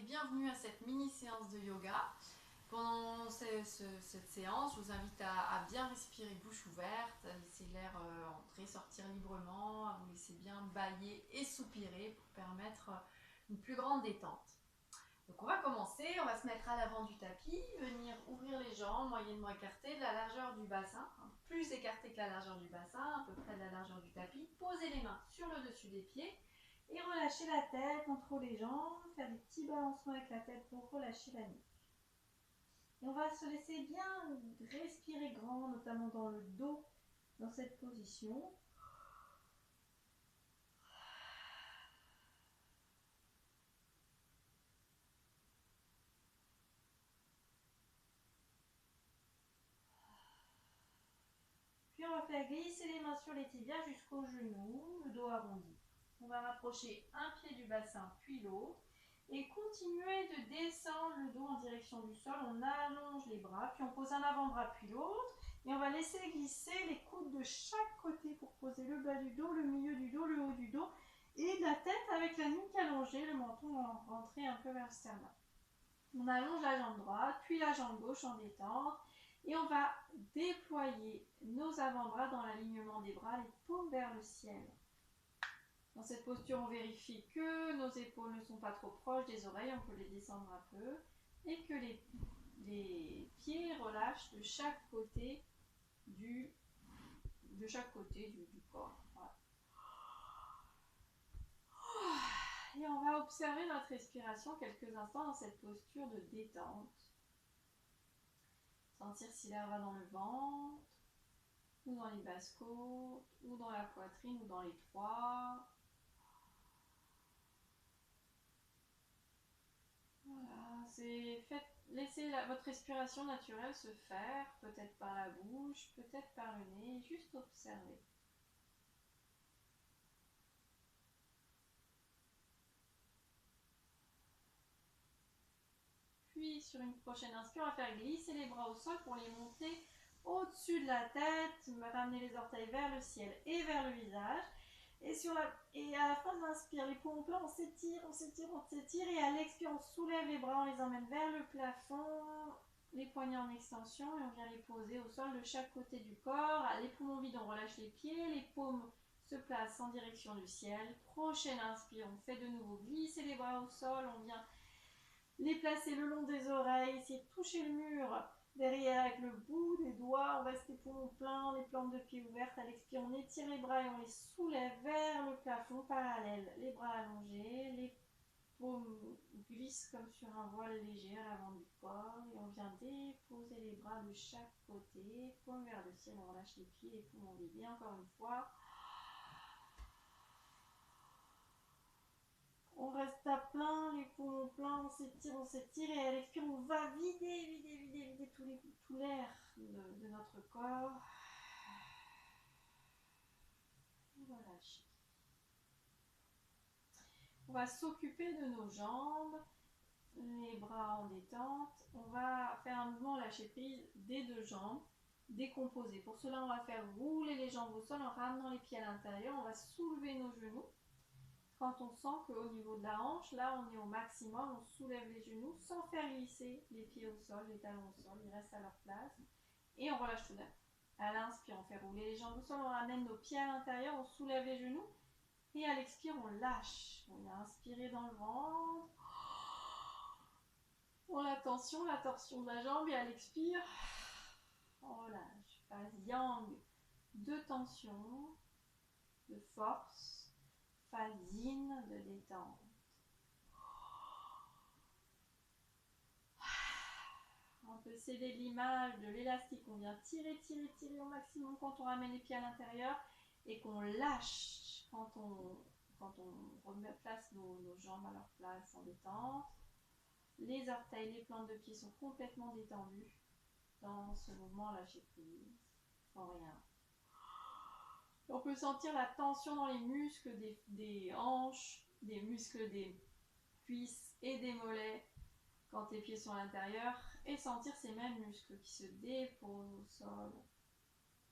bienvenue à cette mini séance de yoga. Pendant cette séance, je vous invite à bien respirer bouche ouverte, à laisser l'air entrer, sortir librement, à vous laisser bien bâiller et soupirer pour permettre une plus grande détente. Donc on va commencer, on va se mettre à l'avant du tapis, venir ouvrir les jambes, moyennement écartées de la largeur du bassin, plus écartées que la largeur du bassin, à peu près de la largeur du tapis. Posez les mains sur le dessus des pieds et relâchez la tête entre les jambes, faire des petits balancements avec la tête pour relâcher la nuque. Et on va se laisser bien respirer grand, notamment dans le dos, dans cette position. Puis on va faire glisser les mains sur les tibias jusqu'aux genoux, le dos arrondi. On va rapprocher un pied du bassin puis l'autre et continuer de descendre le dos en direction du sol. On allonge les bras, puis on pose un avant-bras puis l'autre et on va laisser glisser les coudes de chaque côté pour poser le bas du dos, le milieu du dos, le haut du dos et la tête avec la nuque allongée, le menton rentré un peu vers le sternum. On allonge la jambe droite puis la jambe gauche en détente. Et on va déployer nos avant-bras dans l'alignement des bras, les paumes vers le ciel. Dans cette posture, on vérifie que nos épaules ne sont pas trop proches des oreilles, on peut les descendre un peu, et que les pieds relâchent de chaque côté du corps. Voilà. Et on va observer notre respiration quelques instants dans cette posture de détente. Sentir si l'air va dans le ventre, ou dans les basses-côtes, ou dans la poitrine, ou dans les trois. Voilà, laissez votre respiration naturelle se faire, peut-être par la bouche, peut-être par le nez, juste observer. Puis sur une prochaine inspire, on va faire glisser les bras au sol pour les monter au-dessus de la tête, ramener les orteils vers le ciel et vers le visage. Et à la fin de l'inspire, les poumons pleins, on s'étire, et à l'expire, on soulève les bras, on les emmène vers le plafond, les poignets en extension et on vient les poser au sol de chaque côté du corps. Les poumons vides, on relâche les pieds, les paumes se placent en direction du ciel. Prochaine inspire, on fait de nouveau glisser les bras au sol, on vient les placer le long des oreilles, essayer de toucher le mur derrière avec le bout des doigts. On reste les poumons pleins, les plantes de pied ouvertes. À l'expire, on étire les bras et on les soulève vers le plafond parallèle. Les bras allongés, les paumes glissent comme sur un voile léger à l'avant du corps. Et on vient déposer les bras de chaque côté, paume vers le ciel. On relâche les pieds, les poumons vides. Et encore une fois. On reste à plein, les poumons pleins, on s'étire et à l'expire, on va vider tout l'air de notre corps. On va lâcher. On va s'occuper de nos jambes, les bras en détente. On va faire un mouvement lâcher prise des deux jambes, décomposé. Pour cela, on va faire rouler les jambes au sol en ramenant les pieds à l'intérieur. On va soulever nos genoux. Quand on sent qu'au niveau de la hanche, là on est au maximum, on soulève les genoux sans faire glisser les pieds au sol, les talons au sol, ils restent à leur place. Et on relâche tout d'un coup. À l'inspire, on fait rouler les jambes au sol, on ramène nos pieds à l'intérieur, on soulève les genoux. Et à l'expire, on lâche. On a inspiré dans le ventre. On la torsion de la jambe et à l'expire, on relâche. Phase yang de tension, de force. Phase yin de détente. On peut céder l'image de l'élastique. On vient tirer au maximum quand on ramène les pieds à l'intérieur et qu'on lâche quand on replace nos jambes à leur place en détente. Les orteils, les plantes de pied sont complètement détendus dans ce mouvement lâcher prise, sans rien. On peut sentir la tension dans les muscles des hanches, des muscles des cuisses et des mollets quand les pieds sont à l'intérieur et sentir ces mêmes muscles qui se déposent au sol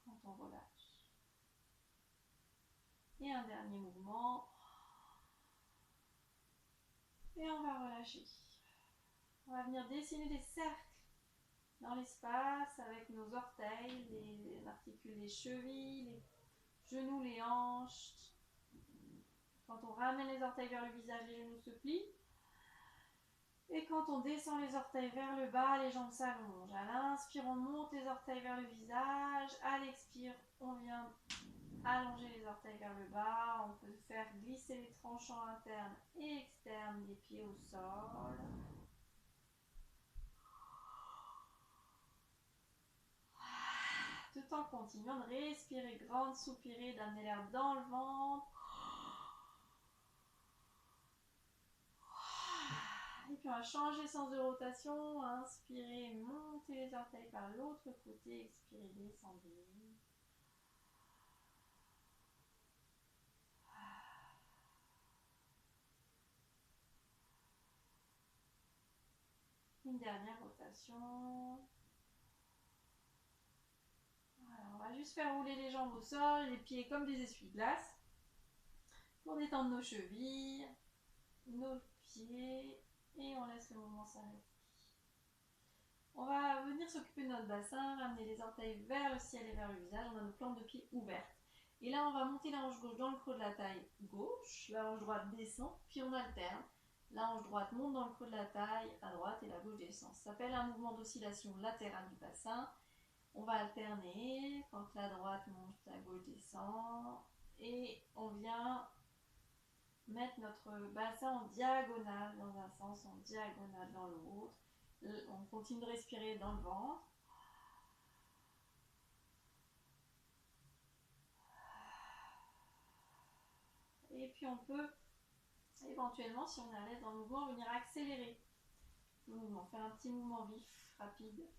quand on relâche. Et un dernier mouvement. Et on va relâcher. On va venir dessiner des cercles dans l'espace avec nos orteils, on articule les chevilles, les genoux, les hanches. Quand on ramène les orteils vers le visage, les genoux se plient. Et quand on descend les orteils vers le bas, les jambes s'allongent. À l'inspire, on monte les orteils vers le visage. À l'expire, on vient allonger les orteils vers le bas. On peut faire glisser les tranchants internes et externes des pieds au sol. Tout en continuant de respirer, grande soupirée, d'amener l'air dans le ventre. Et puis on va changer le sens de rotation. Inspirez, montez les orteils par l'autre côté. Expirez, descendez. Une dernière rotation. Voilà, on va juste faire rouler les jambes au sol, les pieds comme des essuie-glaces. Pour détendre nos chevilles, nos pieds. Et on laisse le mouvement s'arrêter. On va venir s'occuper de notre bassin, ramener les orteils vers le ciel et vers le visage. On a nos plantes de pied ouvertes. Et là, on va monter la hanche gauche dans le creux de la taille gauche. La hanche droite descend, puis on alterne. La hanche droite monte dans le creux de la taille à droite et la gauche descend. Ça s'appelle un mouvement d'oscillation latérale du bassin. On va alterner. Quand la droite monte, la gauche descend. Et on vient mettre notre bassin en diagonale dans un sens, en diagonale dans l'autre. On continue de respirer dans le ventre. Et puis on peut éventuellement, si on est à l'aise dans le mouvement, venir accélérer le mouvement, faire un petit mouvement vif, rapide.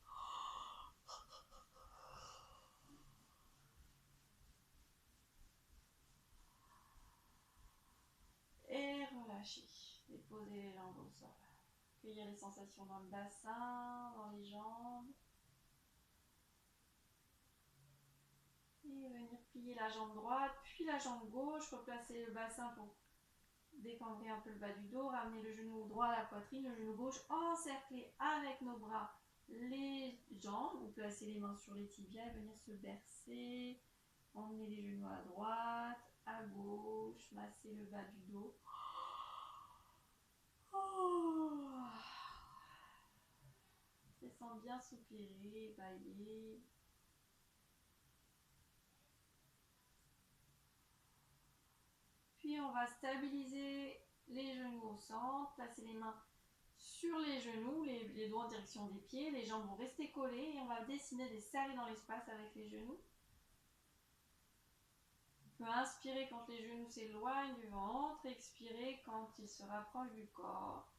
Et relâcher. Déposer les jambes au sol. Accueillir les sensations dans le bassin, dans les jambes. Et venir plier la jambe droite, puis la jambe gauche. Replacer le bassin pour décambrer un peu le bas du dos. Ramener le genou droit à la poitrine, le genou gauche encercler avec nos bras les jambes. Ou placer les mains sur les tibias et venir se bercer. Emmener les genoux à droite, à gauche. Masser le bas du dos. Descendre bien, soupirer, bailler. Puis on va stabiliser les genoux au centre, placer les mains sur les genoux, les doigts en direction des pieds, les jambes vont rester collées et on va dessiner des cercles dans l'espace avec les genoux. On peut inspirer quand les genoux s'éloignent du ventre, expirer quand ils se rapprochent du corps.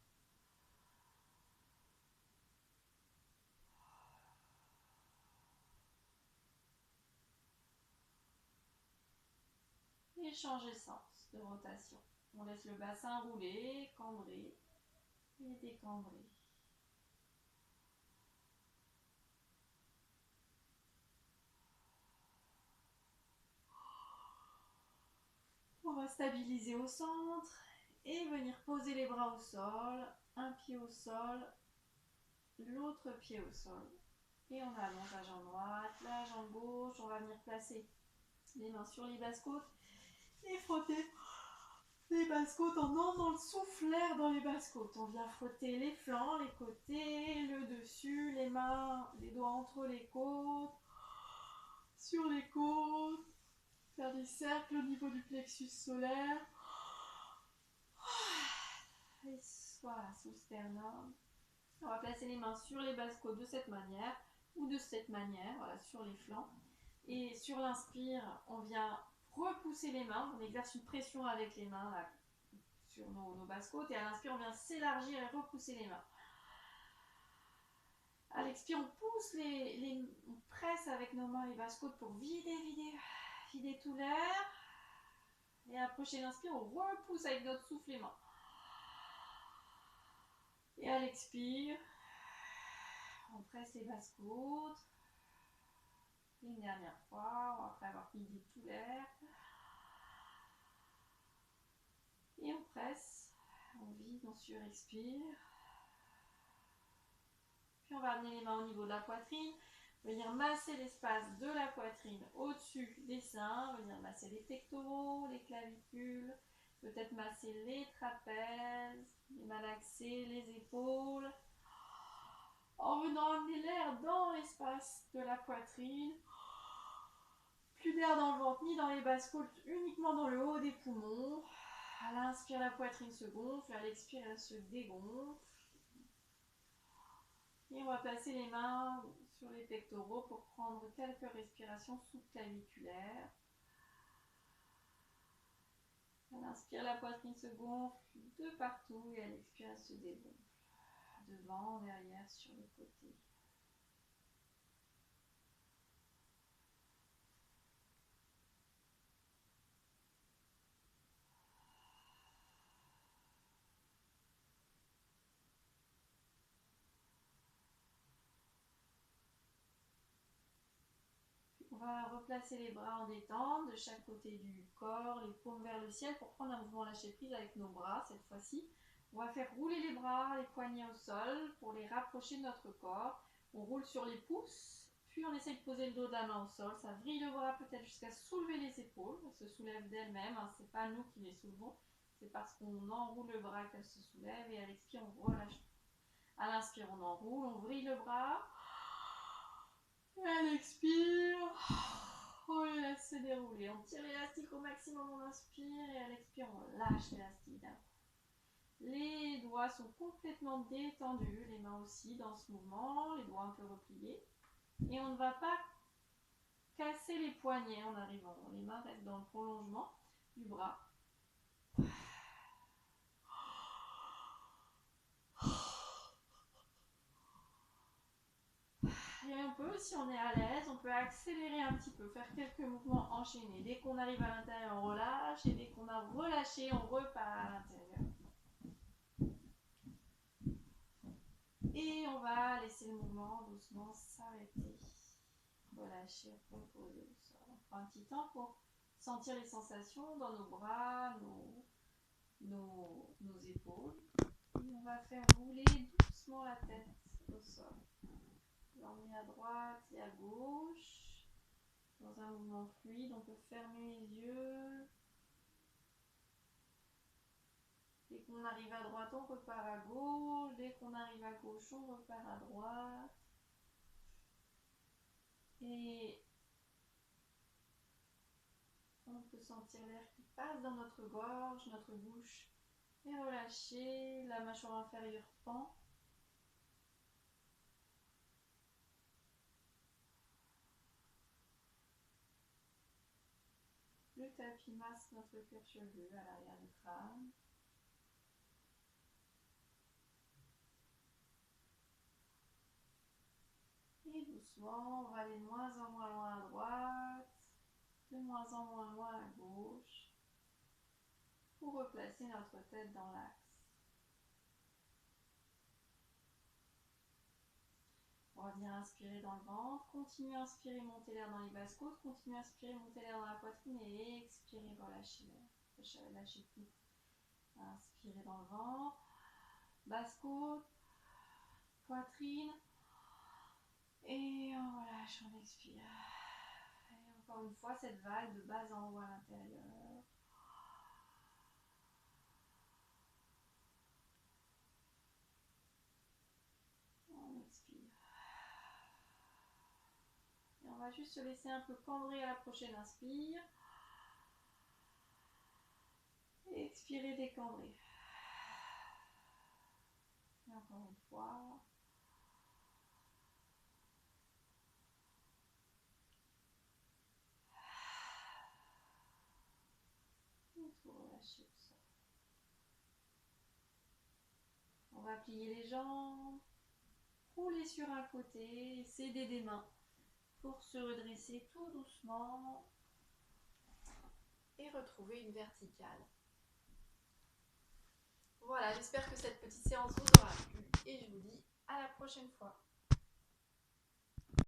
Et changer de sens de rotation. On laisse le bassin rouler, cambrer et décambrer. On va stabiliser au centre et venir poser les bras au sol, un pied au sol, l'autre pied au sol. Et on allonge la jambe droite, la jambe gauche. On va venir placer les mains sur les basses-côtes et frotter les basses-côtes en emmenant le souffle-air dans les basses-côtes. On vient frotter les flancs, les côtés, le dessus, les mains, les doigts entre les côtes, sur les côtes. Faire des cercles au niveau du plexus solaire. Et voilà, sous le sternum. On va placer les mains sur les basses-côtes de cette manière ou de cette manière, voilà, sur les flancs. Et sur l'inspire, on vient repousser les mains. On exerce une pression avec les mains là, sur nos basses-côtes. Et à l'inspire, on vient s'élargir et repousser les mains. À l'expire, on pousse on presse avec nos mains les basses-côtes pour vider tout l'air. Et à la prochaine inspire, on repousse avec notre souffle les mains. Et à l'expire, on presse les basses-côtes. Une dernière fois, après avoir vidé tout l'air. Et on presse, on vide, on surexpire. Puis on va amener les mains au niveau de la poitrine, venir masser l'espace de la poitrine au-dessus des seins, venir masser les pectoraux, les clavicules, peut-être masser les trapèzes, les malaxés, les épaules. En venant amener l'air dans l'espace de la poitrine. Plus d'air dans le ventre ni dans les basses-côtes, uniquement dans le haut des poumons. À l'inspire, la poitrine se gonfle, à l'expire, elle se dégonfle. Et on va placer les mains sur les pectoraux pour prendre quelques respirations sous-claviculaires. À l'inspire, la poitrine se gonfle de partout et à l'expire, elle se dégonfle. Devant, derrière, sur les côtés. On va replacer les bras en détente de chaque côté du corps, les paumes vers le ciel pour prendre un mouvement lâcher prise avec nos bras cette fois-ci. On va faire rouler les bras, les poignets au sol pour les rapprocher de notre corps. On roule sur les pouces, puis on essaye de poser le dos de la main au sol. Ça vrille le bras peut-être jusqu'à soulever les épaules. Elles se soulèvent d'elles-mêmes, hein. C'est pas nous qui les soulevons. C'est parce qu'on enroule le bras qu'elles se soulèvent et à l'expire on relâche. À l'inspire on enroule, on vrille le bras. Et à l'expire, on les laisse se dérouler. On tire l'élastique au maximum, on inspire et à l'expire, on lâche l'élastique d'un coup. Les doigts sont complètement détendus, les mains aussi dans ce mouvement, les doigts un peu repliés. Et on ne va pas casser les poignets en arrivant. Les mains restent dans le prolongement du bras. Et on peut, si on est à l'aise, on peut accélérer un petit peu, faire quelques mouvements enchaînés. Dès qu'on arrive à l'intérieur, on relâche. Et dès qu'on a relâché, on repart à l'intérieur. Et on va laisser le mouvement doucement s'arrêter. Relâcher, reposer au sol. On prend un petit temps pour sentir les sensations dans nos bras, nos épaules. Et on va faire rouler doucement la tête au sol. L'emmener à droite et à gauche. Dans un mouvement fluide, on peut fermer les yeux. Dès qu'on arrive à droite, on repart à gauche. Dès qu'on arrive à gauche, on repart à droite. Et on peut sentir l'air qui passe dans notre gorge, notre bouche. Et relâcher, la mâchoire inférieure pend. Le tapis masque notre cuir chevelu à l'arrière du crâne. Et doucement, on va aller de moins en moins loin à droite, de moins en moins loin à gauche, pour replacer notre tête dans l'axe. On va venir inspirer dans le ventre, continuer à inspirer, monter l'air dans les basses côtes, continuer à inspirer, monter l'air dans la poitrine et expirer, relâcher l'air. Lâchez tout. Inspirez dans le ventre, basse côte, poitrine. Et on relâche, on expire. Et encore une fois, cette vague de bas en haut à l'intérieur. On expire. Et on va juste se laisser un peu cambrer à la prochaine inspire. Et expirer, décambrer. Et encore une fois. Et tout relâcher au sol. On va plier les jambes, rouler sur un côté, s'aider des mains pour se redresser tout doucement et retrouver une verticale. Voilà, j'espère que cette petite séance vous aura plu et je vous dis à la prochaine fois.